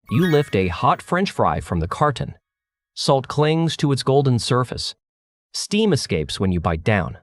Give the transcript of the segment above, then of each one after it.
You lift a hot French fry from the carton. Salt clings to its golden surface. Steam escapes when you bite down.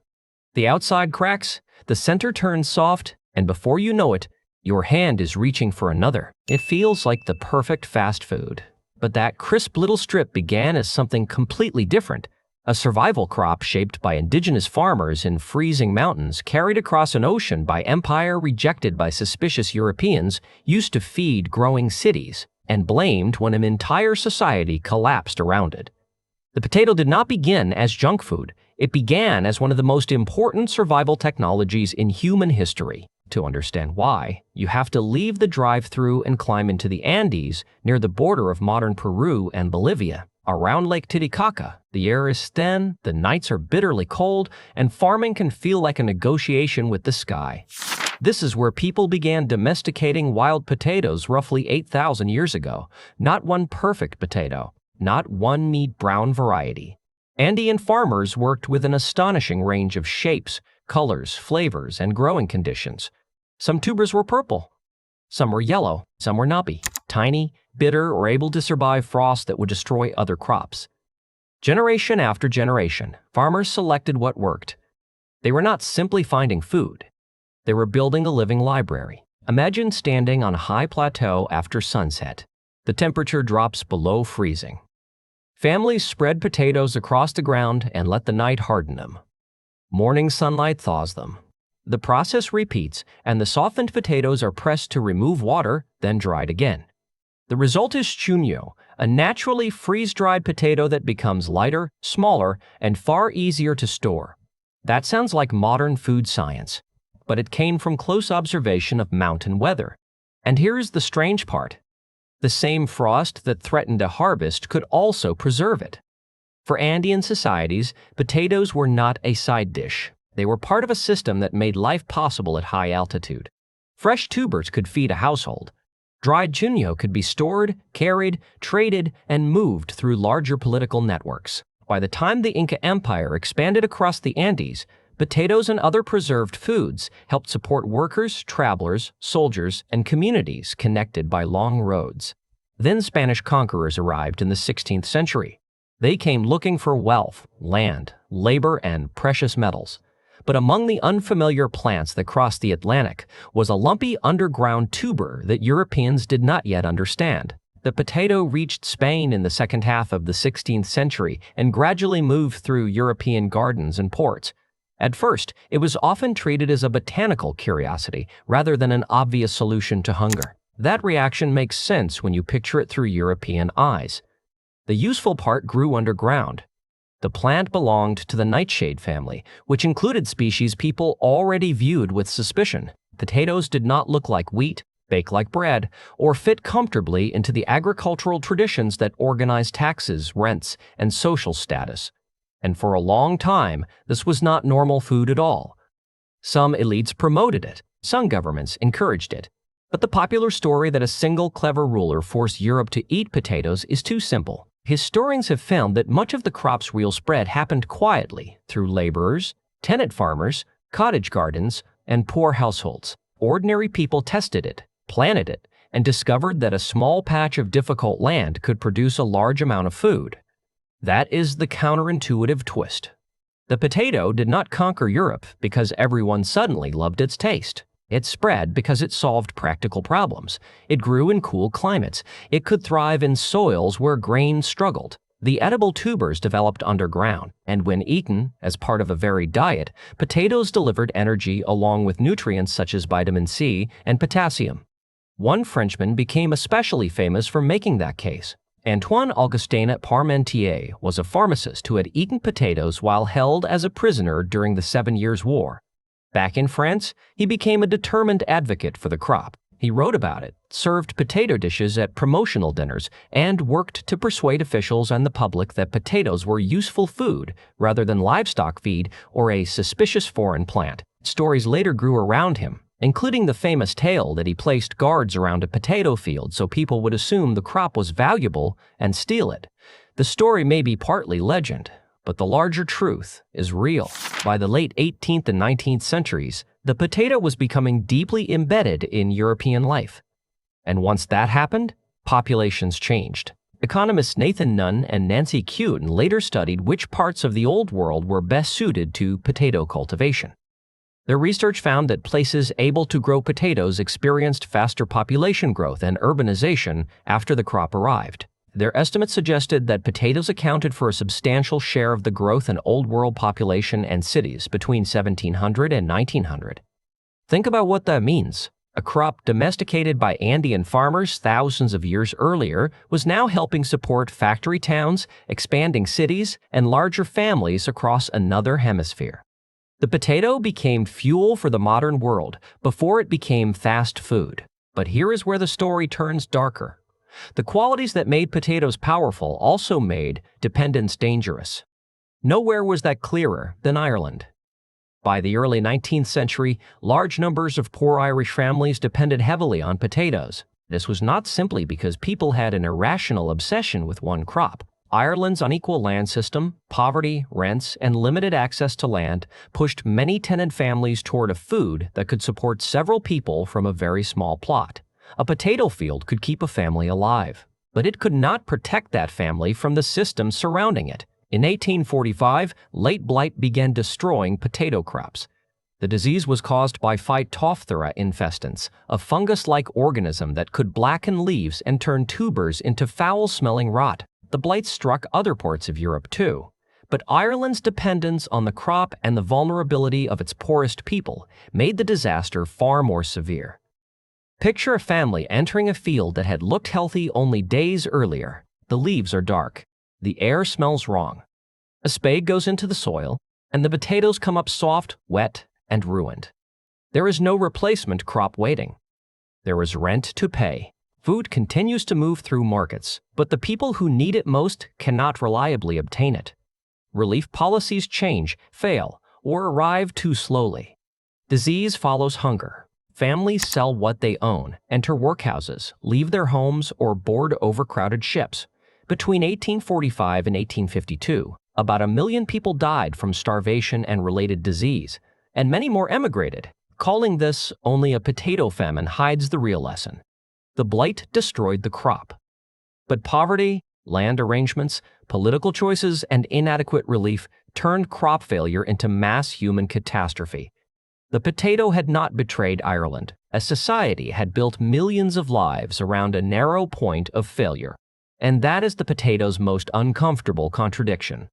The outside cracks, the center turns soft, and before you know it, your hand is reaching for another. It feels like the perfect fast food. But that crisp little strip began as something completely different. A survival crop shaped by indigenous farmers in freezing mountains, carried across an ocean by empire, rejected by suspicious Europeans, used to feed growing cities, and blamed when an entire society collapsed around it. The potato did not begin as junk food. It began as one of the most important survival technologies in human history. To understand why, you have to leave the drive-thru and climb into the Andes near the border of modern Peru and Bolivia. Around Lake Titicaca, the air is thin, the nights are bitterly cold, and farming can feel like a negotiation with the sky. This is where people began domesticating wild potatoes roughly 8,000 years ago. Not one perfect potato, not one meat brown variety. Andean farmers worked with an astonishing range of shapes, colors, flavors, and growing conditions. Some tubers were purple. Some were yellow, some were knobby, tiny, bitter, or able to survive frost that would destroy other crops. Generation after generation, farmers selected what worked. They were not simply finding food. They were building a living library. Imagine standing on a high plateau after sunset. The temperature drops below freezing. Families spread potatoes across the ground and let the night harden them. Morning sunlight thaws them. The process repeats, and the softened potatoes are pressed to remove water, then dried again. The result is chuño, a naturally freeze-dried potato that becomes lighter, smaller, and far easier to store. That sounds like modern food science, but it came from close observation of mountain weather. And here is the strange part. The same frost that threatened a harvest could also preserve it. For Andean societies, potatoes were not a side dish. They were part of a system that made life possible at high altitude. Fresh tubers could feed a household. Dried chuño could be stored, carried, traded, and moved through larger political networks. By the time the Inca Empire expanded across the Andes, potatoes and other preserved foods helped support workers, travelers, soldiers, and communities connected by long roads. Then Spanish conquerors arrived in the 16th century. They came looking for wealth, land, labor, and precious metals. But among the unfamiliar plants that crossed the Atlantic was a lumpy underground tuber that Europeans did not yet understand. The potato reached Spain in the second half of the 16th century and gradually moved through European gardens and ports. At first, it was often treated as a botanical curiosity rather than an obvious solution to hunger. That reaction makes sense when you picture it through European eyes. The useful part grew underground. The plant belonged to the nightshade family, which included species people already viewed with suspicion. Potatoes did not look like wheat, bake like bread, or fit comfortably into the agricultural traditions that organized taxes, rents, and social status. And for a long time, this was not normal food at all. Some elites promoted it, some governments encouraged it. But the popular story that a single clever ruler forced Europe to eat potatoes is too simple. Historians have found that much of the crop's real spread happened quietly through laborers, tenant farmers, cottage gardens, and poor households. Ordinary people tested it, planted it, and discovered that a small patch of difficult land could produce a large amount of food. That is the counterintuitive twist. The potato did not conquer Europe because everyone suddenly loved its taste. It spread because it solved practical problems. It grew in cool climates. It could thrive in soils where grain struggled. The edible tubers developed underground, and when eaten as part of a varied diet, potatoes delivered energy along with nutrients such as vitamin C and potassium. One Frenchman became especially famous for making that case. Antoine Augustin Parmentier was a pharmacist who had eaten potatoes while held as a prisoner during the 7 Years' War. Back in France, he became a determined advocate for the crop. He wrote about it, served potato dishes at promotional dinners, and worked to persuade officials and the public that potatoes were useful food rather than livestock feed or a suspicious foreign plant. Stories later grew around him, including the famous tale that he placed guards around a potato field so people would assume the crop was valuable and steal it. The story may be partly legend, but the larger truth is real. By the late 18th and 19th centuries, the potato was becoming deeply embedded in European life. And once that happened, Populations changed. Economists Nathan Nunn and Nancy Kuhn later studied which parts of the Old World were best suited to potato cultivation. Their research found that places able to grow potatoes experienced faster population growth and urbanization after the crop arrived. Their estimates suggested that potatoes accounted for a substantial share of the growth in Old World population and cities between 1700 and 1900. Think about what that means. A crop domesticated by Andean farmers thousands of years earlier was now helping support factory towns, expanding cities, and larger families across another hemisphere. The potato became fuel for the modern world before it became fast food. But here is where the story turns darker. The qualities that made potatoes powerful also made dependence dangerous. Nowhere was that clearer than Ireland. By the early 19th century, large numbers of poor Irish families depended heavily on potatoes. This was not simply because people had an irrational obsession with one crop. Ireland's unequal land system, poverty, rents, and limited access to land pushed many tenant families toward a food that could support several people from a very small plot. A potato field could keep a family alive, but it could not protect that family from the system surrounding it. In 1845, late blight began destroying potato crops. The disease was caused by Phytophthora infestans, a fungus-like organism that could blacken leaves and turn tubers into foul-smelling rot. The blight struck other parts of Europe too, but Ireland's dependence on the crop and the vulnerability of its poorest people made the disaster far more severe. Picture a family entering a field that had looked healthy only days earlier. The leaves are dark. The air smells wrong. A spade goes into the soil, and the potatoes come up soft, wet, and ruined. There is no replacement crop waiting. There is rent to pay. Food continues to move through markets, but the people who need it most cannot reliably obtain it. Relief policies change, fail, or arrive too slowly. Disease follows hunger. Families sell what they own, enter workhouses, leave their homes, or board overcrowded ships. Between 1845 and 1852, about 1 million people died from starvation and related disease, and many more emigrated. Calling this only a potato famine hides the real lesson. The blight destroyed the crop. But poverty, land arrangements, political choices, and inadequate relief turned crop failure into mass human catastrophe. The potato had not betrayed Ireland. A society had built millions of lives around a narrow point of failure. And that is the potato's most uncomfortable contradiction.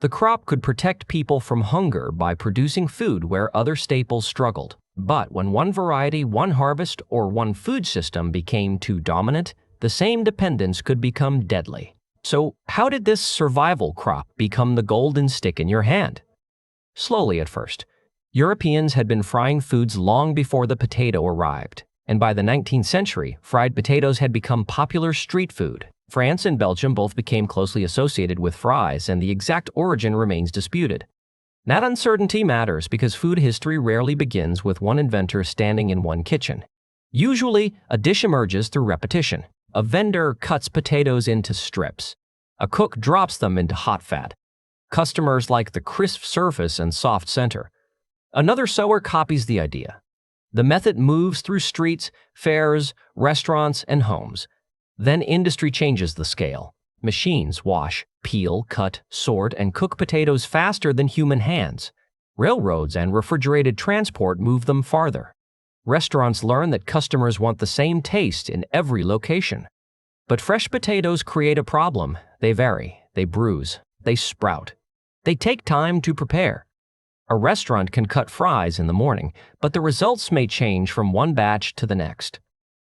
The crop could protect people from hunger by producing food where other staples struggled. But when one variety, one harvest, or one food system became too dominant, the same dependence could become deadly. So, how did this survival crop become the golden stick in your hand? Slowly at first. Europeans had been frying foods long before the potato arrived, and by the 19th century, fried potatoes had become popular street food. France and Belgium both became closely associated with fries, and the exact origin remains disputed. That uncertainty matters because food history rarely begins with one inventor standing in one kitchen. Usually, a dish emerges through repetition. A vendor cuts potatoes into strips. A cook drops them into hot fat. Customers like the crisp surface and soft center. Another sewer copies the idea. The method moves through streets, fairs, restaurants, and homes. Then industry changes the scale. Machines wash, peel, cut, sort, and cook potatoes faster than human hands. Railroads and refrigerated transport move them farther. Restaurants learn that customers want the same taste in every location. But fresh potatoes create a problem. They vary, they bruise, they sprout. They take time to prepare. A restaurant can cut fries in the morning, but the results may change from one batch to the next.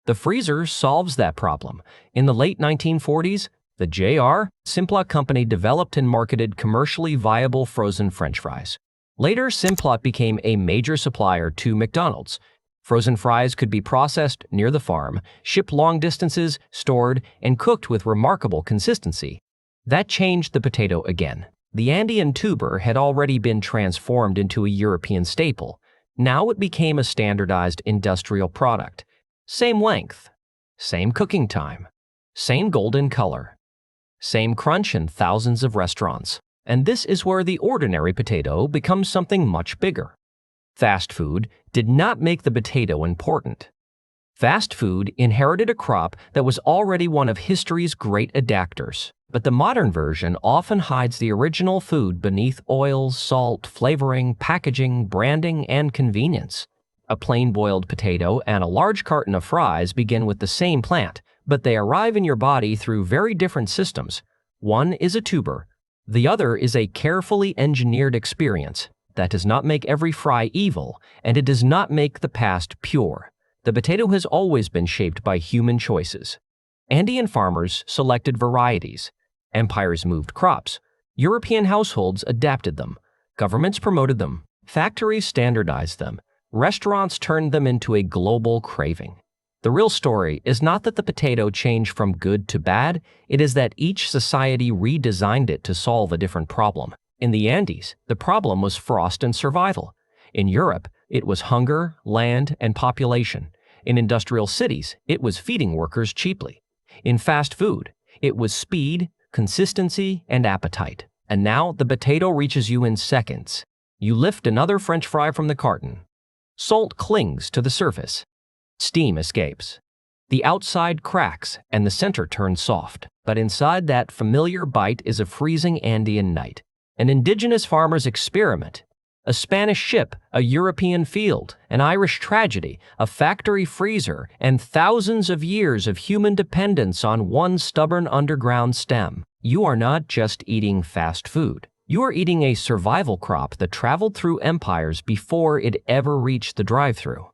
The freezer solves that problem. In the late 1940s, the J.R. Simplot company developed and marketed commercially viable frozen French fries. Later, Simplot became a major supplier to McDonald's. Frozen fries could be processed near the farm, shipped long distances, stored, and cooked with remarkable consistency. That changed the potato again. The Andean tuber had already been transformed into a European staple. Now it became a standardized industrial product. Same length, same cooking time, same golden color, same crunch in thousands of restaurants. And this is where the ordinary potato becomes something much bigger. Fast food did not make the potato important. Fast food inherited a crop that was already one of history's great adapters. But the modern version often hides the original food beneath oils, salt, flavoring, packaging, branding, and convenience. A plain boiled potato and a large carton of fries begin with the same plant, but they arrive in your body through very different systems. One is a tuber. The other is a carefully engineered experience. That does not make every fry evil, and it does not make the past pure. The potato has always been shaped by human choices. Andean farmers selected varieties. Empires moved crops. European households adapted them. Governments promoted them. Factories standardized them. Restaurants turned them into a global craving. The real story is not that the potato changed from good to bad, it is that each society redesigned it to solve a different problem. In the Andes, the problem was frost and survival. In Europe, it was hunger, land, and population. In industrial cities, it was feeding workers cheaply. In fast food, it was speed, consistency, and appetite. And now the potato reaches you in seconds. You lift another French fry from the carton. Salt clings to the surface. Steam escapes. The outside cracks and the center turns soft. But inside that familiar bite is a freezing Andean night. An indigenous farmer's experiment. A Spanish ship, a European field, an Irish tragedy, a factory freezer, and thousands of years of human dependence on one stubborn underground stem. You are not just eating fast food. You are eating a survival crop that traveled through empires before it ever reached the drive-thru.